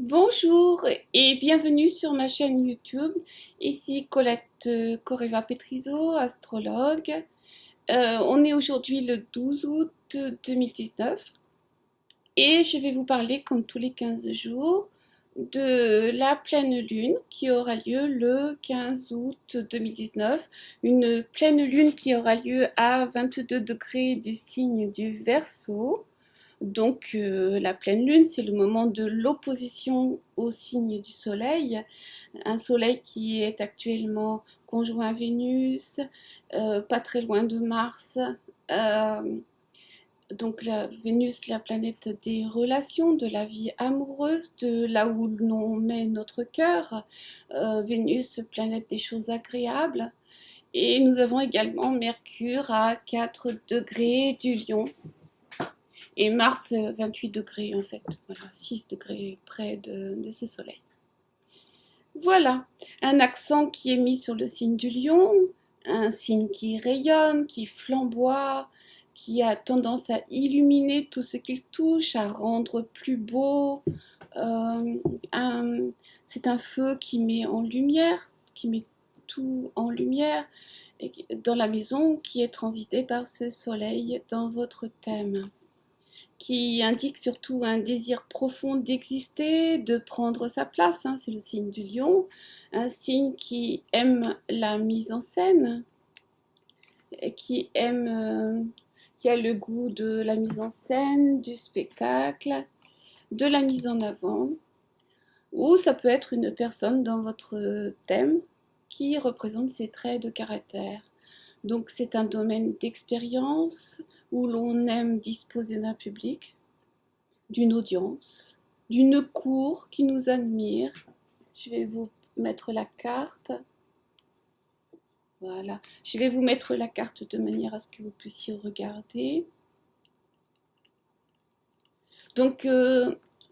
Bonjour et bienvenue sur ma chaîne YouTube. Ici Colette Correva Petrizo, astrologue. On est aujourd'hui le 12 août 2019 et je vais vous parler, comme tous les 15 jours, de la pleine lune qui aura lieu le 15 août 2019. Une pleine lune qui aura lieu à 22 degrés du signe du Verseau. Donc la pleine lune, c'est le moment de l'opposition au signe du soleil. Un soleil qui est actuellement conjoint à Vénus, pas très loin de Mars. Euh, donc Vénus, la planète des relations, de la vie amoureuse, de là où l'on met notre cœur. Vénus, planète des choses agréables. Et nous avons également Mercure à 4 degrés du Lion. Et Mars, 28 degrés en fait, voilà, 6 degrés près de ce soleil. Voilà, un accent qui est mis sur le signe du lion, un signe qui rayonne, qui flamboie, qui a tendance à illuminer tout ce qu'il touche, à rendre plus beau. C'est un feu qui met en lumière, qui met tout en lumière dans la maison qui est transitée par ce soleil dans votre thème, qui indique surtout un désir profond d'exister, de prendre sa place, hein, c'est le signe du lion, un signe qui aime la mise en scène, qui aime, qui a le goût de la mise en scène, du spectacle, de la mise en avant, ou ça peut être une personne dans votre thème qui représente ses traits de caractère. Donc c'est un domaine d'expérience où l'on aime disposer d'un public, d'une audience, d'une cour qui nous admire. Je vais vous mettre la carte. Voilà. Je vais vous mettre la carte de manière à ce que vous puissiez regarder. Donc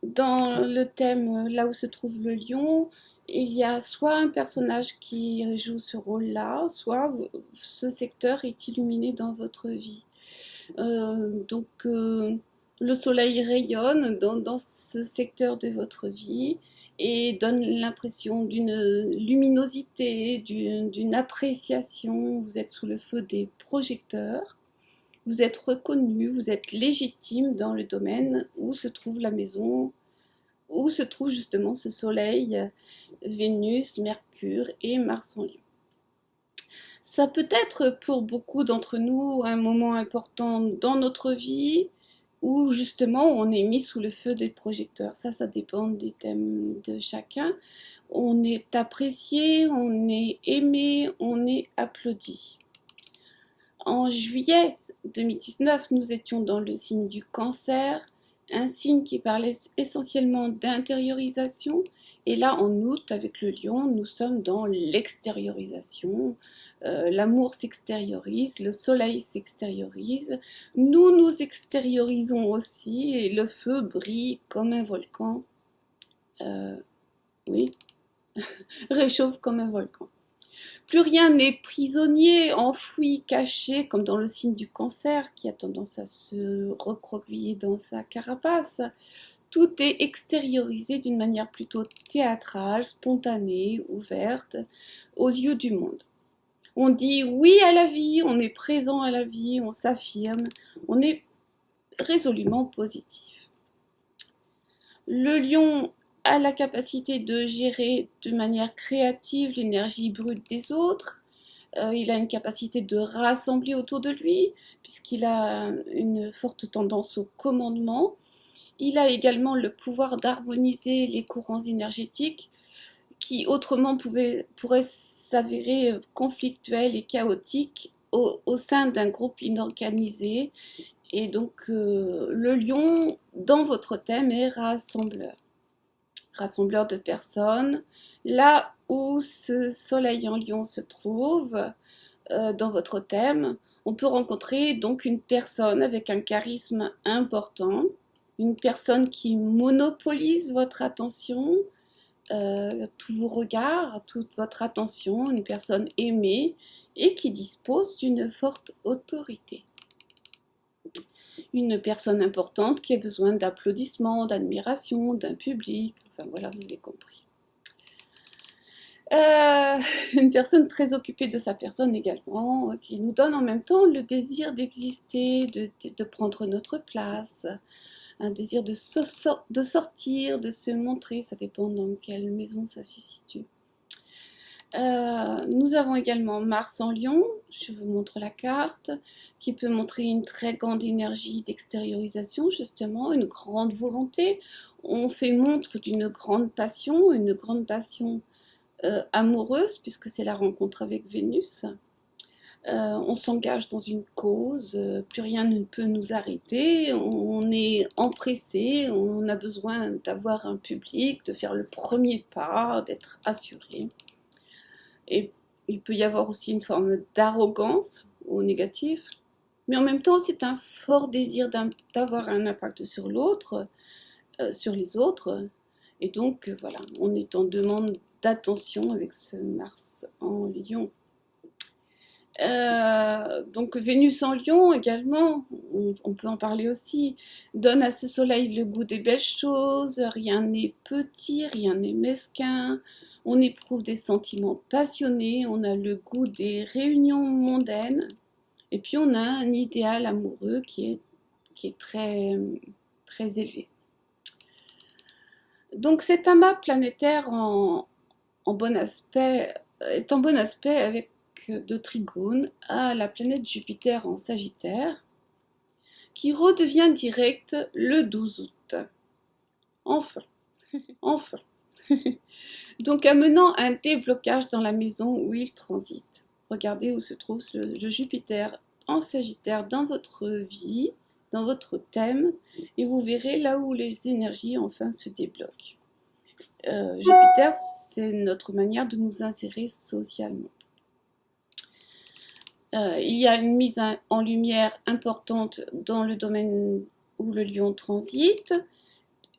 dans le thème, là où se trouve le lion, il y a soit un personnage qui joue ce rôle-là, soit ce secteur est illuminé dans votre vie. Donc le soleil rayonne dans ce secteur de votre vie et donne l'impression d'une luminosité, d'une appréciation. Vous êtes sous le feu des projecteurs, vous êtes reconnu, vous êtes légitime dans le domaine où se trouve la maison, où se trouve justement ce soleil, Vénus, Mercure et Mars en Lion. Ça peut être pour beaucoup d'entre nous un moment important dans notre vie où justement on est mis sous le feu des projecteurs. Ça dépend des thèmes de chacun. On est apprécié, on est aimé, on est applaudi. En juillet 2019, nous étions dans le signe du Cancer, un signe qui parlait essentiellement d'intériorisation. Et là, en août, avec le lion, nous sommes dans l'extériorisation. L'amour s'extériorise, le soleil s'extériorise. Nous nous extériorisons aussi et le feu brille comme un volcan. Oui, réchauffe comme un volcan. Plus rien n'est prisonnier, enfoui, caché, comme dans le signe du Cancer qui a tendance à se recroqueviller dans sa carapace. Tout est extériorisé d'une manière plutôt théâtrale, spontanée, ouverte, aux yeux du monde. On dit oui à la vie, on est présent à la vie, on s'affirme, on est résolument positif. Le lion a la capacité de gérer de manière créative l'énergie brute des autres. Il a une capacité de rassembler autour de lui, puisqu'il a une forte tendance au commandement. Il a également le pouvoir d'harmoniser les courants énergétiques qui autrement pourraient s'avérer conflictuels et chaotiques au sein d'un groupe inorganisé. Et donc le lion dans votre thème est rassembleur. Rassembleur de personnes. Là où ce soleil en lion se trouve dans votre thème, on peut rencontrer donc une personne avec un charisme important, une personne qui monopolise votre attention, tous vos regards, toute votre attention, une personne aimée et qui dispose d'une forte autorité. une personne importante qui a besoin d'applaudissements, d'admiration, d'un public, enfin voilà, vous avez compris. Une personne très occupée de sa personne également, qui nous donne en même temps le désir d'exister, de prendre notre place, un désir de sortir, de se montrer, ça dépend dans quelle maison ça se situe. Nous avons également Mars en Lion, je vous montre la carte, qui peut montrer une très grande énergie d'extériorisation, justement, une grande volonté. On fait montre d'une grande passion, une grande passion amoureuse, puisque c'est la rencontre avec Vénus. On s'engage dans une cause, plus rien ne peut nous arrêter, on est empressé, on a besoin d'avoir un public, de faire le premier pas, d'être assuré. Et il peut y avoir aussi une forme d'arrogance au négatif, mais en même temps c'est un fort désir d'avoir un impact sur l'autre, sur les autres, et donc voilà, on est en demande d'attention avec ce Mars en Lion. Donc Vénus en Lion également, on peut en parler aussi, donne à ce soleil le goût des belles choses, rien n'est petit, rien n'est mesquin, on éprouve des sentiments passionnés, on a le goût des réunions mondaines, et puis on a un idéal amoureux qui est très, très élevé. Donc cet amas planétaire en bon aspect, est en bon aspect avec de Trigone à la planète Jupiter en Sagittaire, qui redevient direct le 12 août. Enfin, enfin. Donc amenant un déblocage dans la maison où il transite. Regardez où se trouve le Jupiter en Sagittaire dans votre vie, dans votre thème, et vous verrez là où les énergies enfin se débloquent. Jupiter, c'est notre manière de nous insérer socialement. Il y a une mise en lumière importante dans le domaine où le Lion transite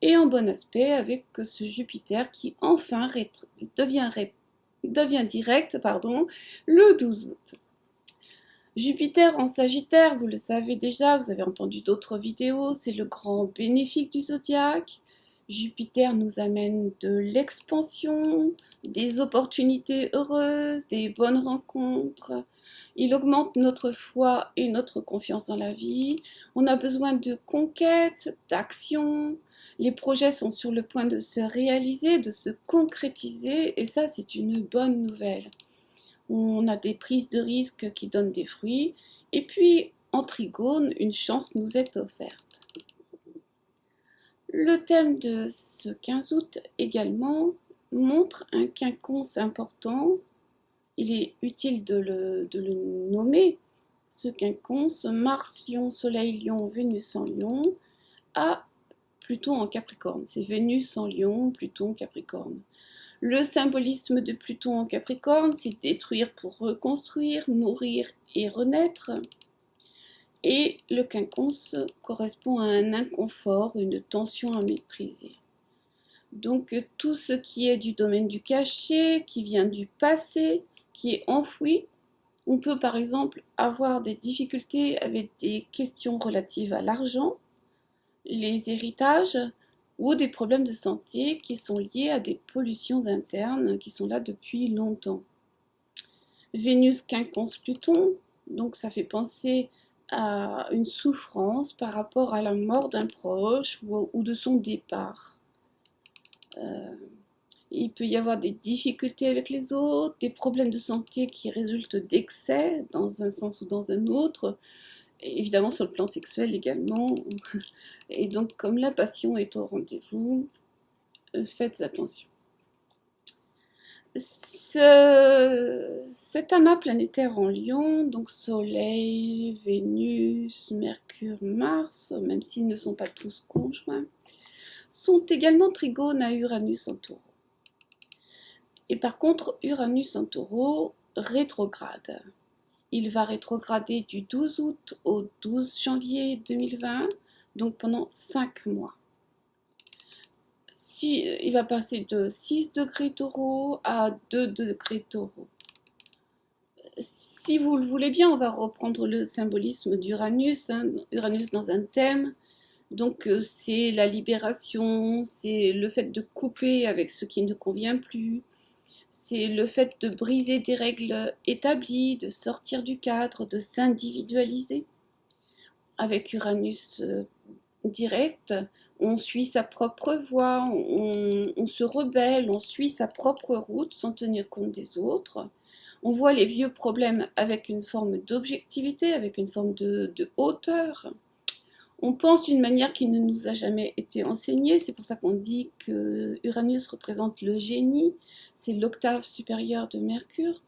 et en bon aspect avec ce Jupiter qui enfin devient direct le 12 août. Jupiter en Sagittaire, vous le savez déjà, vous avez entendu d'autres vidéos, c'est le grand bénéfique du zodiaque. Jupiter nous amène de l'expansion, des opportunités heureuses, des bonnes rencontres. Il augmente notre foi et notre confiance dans la vie. On a besoin de conquête, d'action. Les projets sont sur le point de se réaliser, de se concrétiser, et ça, c'est une bonne nouvelle. On a des prises de risques qui donnent des fruits. Et puis, en Trigone, une chance nous est offerte. Le thème de ce 15 août également montre un quinconce important. Il est utile de le nommer. Ce quinconce, Mars, Lion, Soleil, Lion, Vénus en Lion, à Pluton en Capricorne. C'est Vénus en Lion, Pluton en Capricorne. Le symbolisme de Pluton en Capricorne, c'est détruire pour reconstruire, mourir et renaître. Et le quinconce correspond à un inconfort, une tension à maîtriser. Donc tout ce qui est du domaine du caché, qui vient du passé, qui est enfoui, on peut par exemple avoir des difficultés avec des questions relatives à l'argent, les héritages ou des problèmes de santé qui sont liés à des pollutions internes qui sont là depuis longtemps. Vénus quinconce Pluton, donc ça fait penser à une souffrance par rapport à la mort d'un proche ou de son départ. Il peut y avoir des difficultés avec les autres, des problèmes de santé qui résultent d'excès dans un sens ou dans un autre, et évidemment sur le plan sexuel également. Et donc comme la passion est au rendez-vous, faites attention. Cet amas planétaire en Lion, donc Soleil, Vénus, Mercure, Mars, même s'ils ne sont pas tous conjoints, sont également trigones à Uranus en Taureau. Et par contre, Uranus en Taureau rétrograde. Il va rétrograder du 12 août au 12 janvier 2020, donc pendant 5 mois. Il va passer de 6 degrés Taureau à 2 degrés Taureau. Si vous le voulez bien, on va reprendre le symbolisme d'Uranus, hein, Uranus dans un thème. Donc c'est la libération, c'est le fait de couper avec ce qui ne convient plus, c'est le fait de briser des règles établies, de sortir du cadre, de s'individualiser. Avec Uranus direct, on suit sa propre voie, on se rebelle, on suit sa propre route sans tenir compte des autres. On voit les vieux problèmes avec une forme d'objectivité, avec une forme de hauteur. On pense d'une manière qui ne nous a jamais été enseignée. C'est pour ça qu'on dit que Uranus représente le génie. C'est l'octave supérieure de Mercure.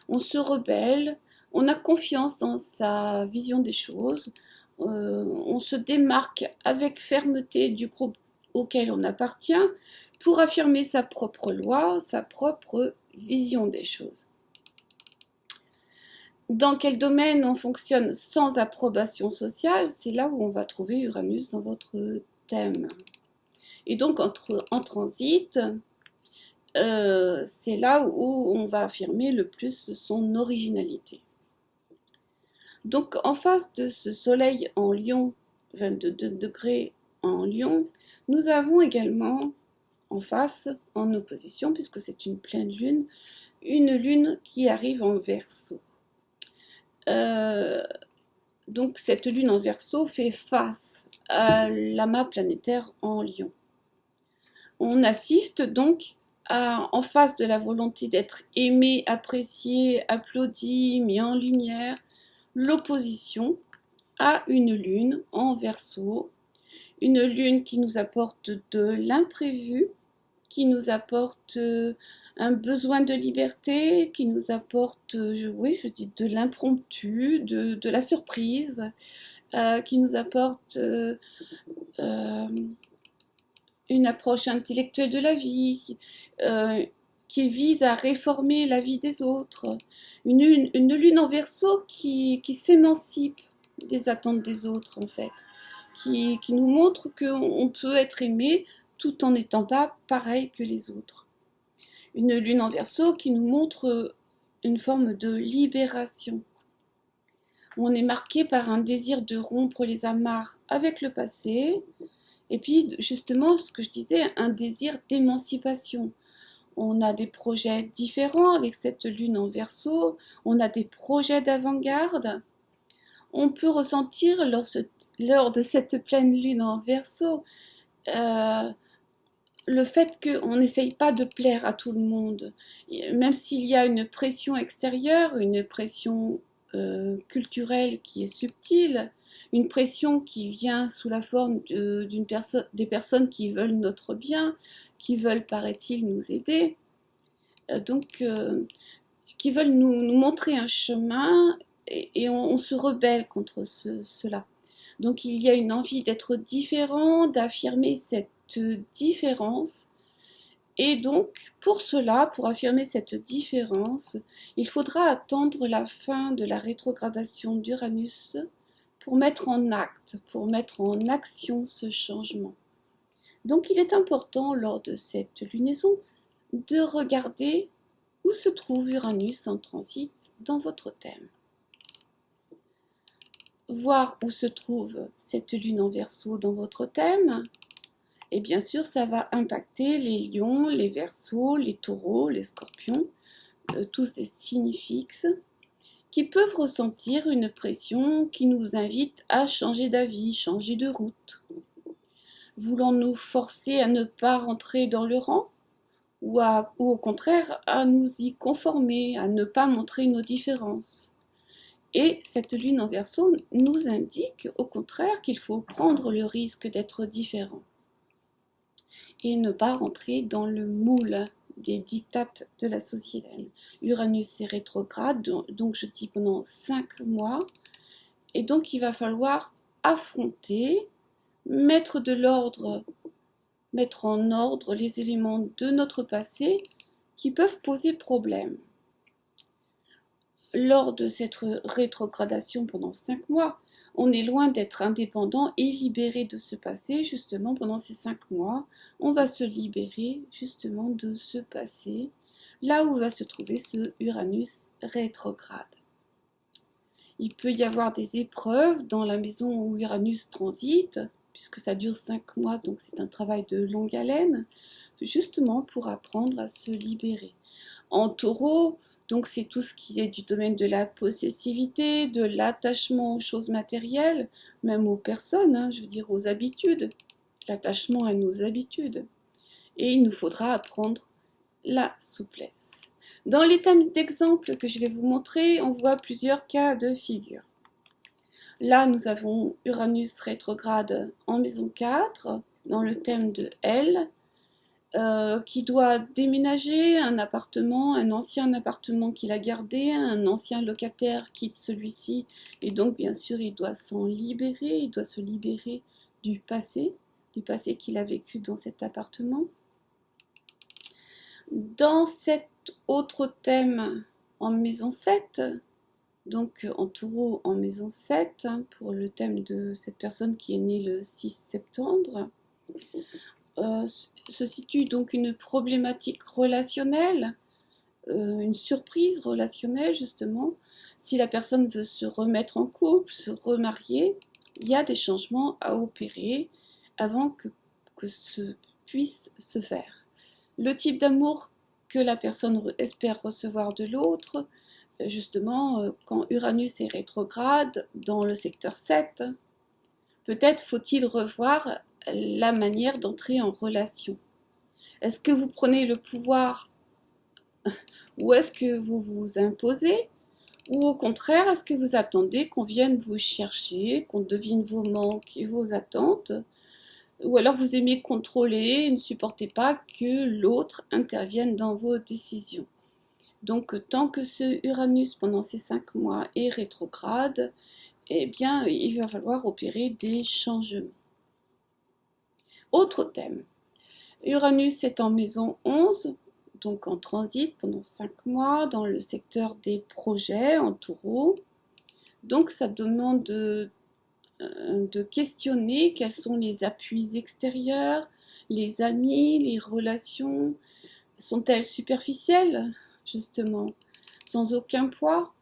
On se rebelle, on a confiance dans sa vision des choses. On se démarque avec fermeté du groupe auquel on appartient pour affirmer sa propre loi, sa propre vision des choses. Dans quel domaine on fonctionne sans approbation sociale, c'est là où on va trouver Uranus dans votre thème. Et donc en transit, c'est là où on va affirmer le plus son originalité. Donc en face de ce soleil en Lion, 22 degrés en Lion, nous avons également en face, en opposition, puisque c'est une pleine lune, une lune qui arrive en Verseau. Donc cette lune en Verseau fait face à l'amas planétaire en Lion. On assiste donc en face de la volonté d'être aimé, apprécié, applaudi, mis en lumière, l'opposition à une lune en Verseau, une lune qui nous apporte de l'imprévu, qui nous apporte un besoin de liberté, qui nous apporte, je dis de l'impromptu, de la surprise, qui nous apporte une approche intellectuelle de la vie, qui vise à réformer la vie des autres. Une lune en Verseau qui s'émancipe des attentes des autres, en fait, qui nous montre qu'on peut être aimé tout en n'étant pas pareil que les autres. Une lune en Verseau qui nous montre une forme de libération. On est marqué par un désir de rompre les amarres avec le passé, et puis justement, ce que je disais, un désir d'émancipation. On a des projets différents avec cette lune en Verseau, on a des projets d'avant-garde. On peut ressentir lors de cette pleine lune en Verseau le fait qu'on n'essaye pas de plaire à tout le monde, même s'il y a une pression extérieure, une pression culturelle qui est subtile, une pression qui vient sous la forme des personnes qui veulent notre bien, qui veulent, paraît-il, nous aider, qui veulent nous montrer un chemin, et on se rebelle contre cela. Donc il y a une envie d'être différent, d'affirmer cette différence. Et donc, pour cela, pour affirmer cette différence, il faudra attendre la fin de la rétrogradation d'Uranus pour mettre en acte, pour mettre en action ce changement. Donc il est important, lors de cette lunaison, de regarder où se trouve Uranus en transit dans votre thème. Voir où se trouve cette lune en Verseau dans votre thème. Et bien sûr, ça va impacter les lions, les Verseaux, les taureaux, les scorpions, tous ces signes fixes, qui peuvent ressentir une pression qui nous invite à changer d'avis, changer de route. Voulons-nous forcer à ne pas rentrer dans le rang, ou au contraire à nous y conformer, à ne pas montrer nos différences? Et cette lune en Verseau nous indique au contraire qu'il faut prendre le risque d'être différent et ne pas rentrer dans le moule des dictates de la société. Uranus est rétrograde, donc je dis pendant 5 mois, et donc il va falloir affronter, mettre en ordre les éléments de notre passé qui peuvent poser problème. Lors de cette rétrogradation pendant 5 mois, on est loin d'être indépendant et libéré de ce passé. Justement, pendant ces 5 mois, on va se libérer justement de ce passé, là où va se trouver ce Uranus rétrograde. Il peut y avoir des épreuves dans la maison où Uranus transite, puisque ça dure 5 mois, donc c'est un travail de longue haleine, justement pour apprendre à se libérer. En taureau, donc c'est tout ce qui est du domaine de la possessivité, de l'attachement aux choses matérielles, même aux personnes, je veux dire aux habitudes, l'attachement à nos habitudes. Et il nous faudra apprendre la souplesse. Dans les thèmes d'exemple que je vais vous montrer, on voit plusieurs cas de figure. Là, nous avons Uranus rétrograde en maison 4, dans le thème de L, qui doit déménager un appartement, un ancien appartement qu'il a gardé, un ancien locataire quitte celui-ci, et donc bien sûr il doit s'en libérer, il doit se libérer du passé qu'il a vécu dans cet appartement. Dans cet autre thème en maison 7, donc en taureau en maison 7, pour le thème de cette personne qui est née le 6 septembre, se situe donc une problématique relationnelle, une surprise relationnelle justement. Si la personne veut se remettre en couple, se remarier, il y a des changements à opérer avant que ce puisse se faire. Le type d'amour que la personne espère recevoir de l'autre, justement, quand Uranus est rétrograde dans le secteur 7, peut-être faut-il revoir la manière d'entrer en relation. Est-ce que vous prenez le pouvoir ou est-ce que vous vous imposez? Ou au contraire, est-ce que vous attendez qu'on vienne vous chercher, qu'on devine vos manques et vos attentes? Ou alors vous aimez contrôler et ne supportez pas que l'autre intervienne dans vos décisions. Donc tant que ce Uranus pendant ces 5 mois est rétrograde, eh bien il va falloir opérer des changements. Autre thème, Uranus est en maison 11, donc en transit pendant 5 mois dans le secteur des projets en taureau. Donc ça demande de questionner quels sont les appuis extérieurs, les amis, les relations. Sont-elles superficielles, justement, sans aucun poids?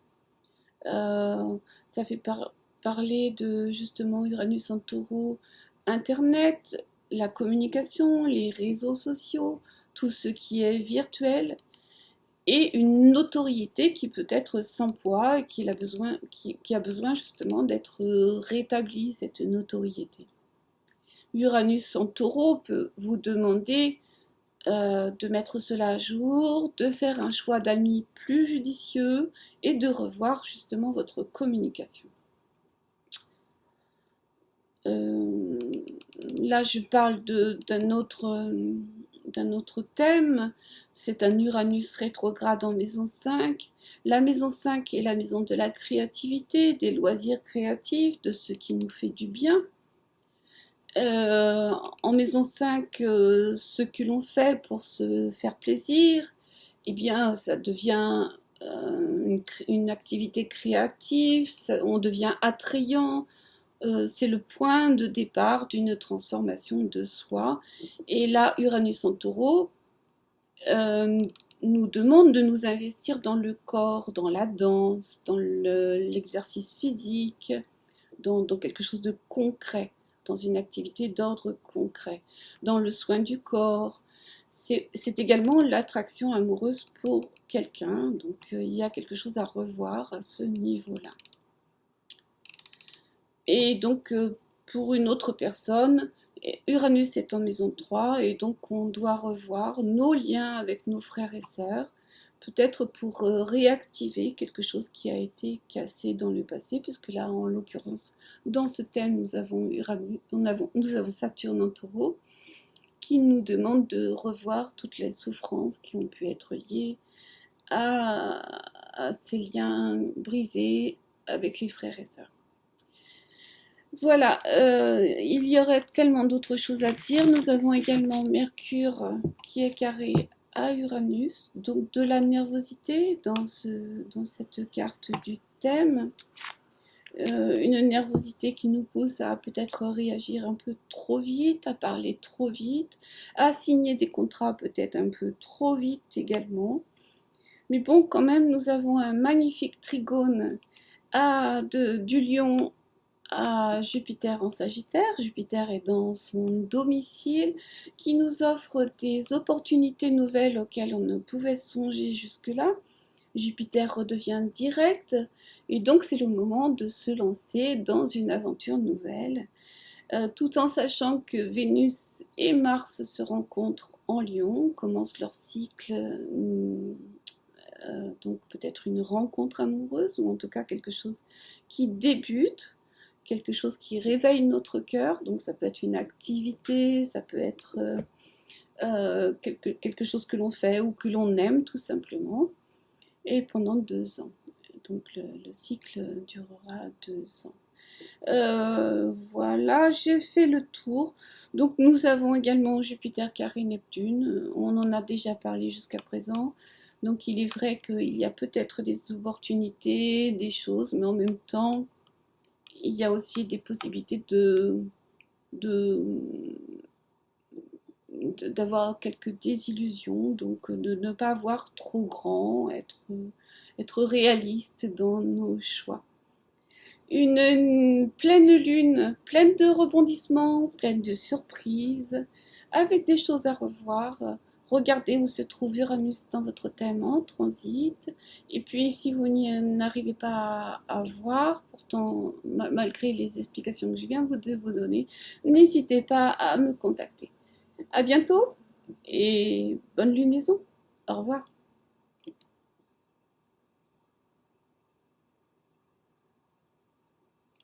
Ça fait parler de, justement, Uranus en taureau, Internet, la communication, les réseaux sociaux, tout ce qui est virtuel, et une notoriété qui peut être sans poids et qui a besoin justement d'être rétablie, cette notoriété. Uranus en taureau peut vous demander de mettre cela à jour, de faire un choix d'amis plus judicieux et de revoir justement votre communication. Là, je parle d'un autre thème, c'est un Uranus rétrograde en maison 5. La maison 5 est la maison de la créativité, des loisirs créatifs, de ce qui nous fait du bien. En maison 5, ce que l'on fait pour se faire plaisir, eh bien, ça devient une activité créative, on devient attrayant. C'est le point de départ d'une transformation de soi. Et là, Uranus en taureau nous demande de nous investir dans le corps, dans la danse, dans l'exercice physique, dans quelque chose de concret, dans une activité d'ordre concret, dans le soin du corps. C'est également l'attraction amoureuse pour quelqu'un, donc il y a quelque chose à revoir à ce niveau-là. Et donc, pour une autre personne, Uranus est en maison 3 et donc on doit revoir nos liens avec nos frères et sœurs, peut-être pour réactiver quelque chose qui a été cassé dans le passé, puisque là, en l'occurrence, dans ce thème, nous avons Saturne en taureau, qui nous demande de revoir toutes les souffrances qui ont pu être liées à ces liens brisés avec les frères et sœurs. Voilà, il y aurait tellement d'autres choses à dire. Nous avons également Mercure qui est carré à Uranus, donc de la nervosité dans cette carte du thème. Une nervosité qui nous pousse à peut-être réagir un peu trop vite, à parler trop vite, à signer des contrats peut-être un peu trop vite également. Mais bon, quand même, nous avons un magnifique trigone du Lion à Jupiter en Sagittaire. Jupiter est dans son domicile, qui nous offre des opportunités nouvelles auxquelles on ne pouvait songer jusque-là. Jupiter redevient direct, et donc c'est le moment de se lancer dans une aventure nouvelle, tout en sachant que Vénus et Mars se rencontrent en Lion, commencent leur cycle, donc peut-être une rencontre amoureuse, ou en tout cas quelque chose qui débute, quelque chose qui réveille notre cœur, donc ça peut être une activité, ça peut être quelque chose que l'on fait ou que l'on aime tout simplement, et pendant 2 ans. Donc le cycle durera 2 ans. Voilà, j'ai fait le tour. Donc nous avons également Jupiter carré Neptune, on en a déjà parlé jusqu'à présent. Donc il est vrai qu'il y a peut-être des opportunités, des choses, mais en même temps, il y a aussi des possibilités d'avoir quelques désillusions, donc de ne pas voir trop grand, être réaliste dans nos choix. Une pleine lune, pleine de rebondissements, pleine de surprises, avec des choses à revoir. Regardez où se trouve Uranus dans votre thème en transit. Et puis, si vous n'arrivez pas à voir, pourtant, malgré les explications que je viens de vous donner, n'hésitez pas à me contacter. À bientôt et bonne lunaison. Au revoir.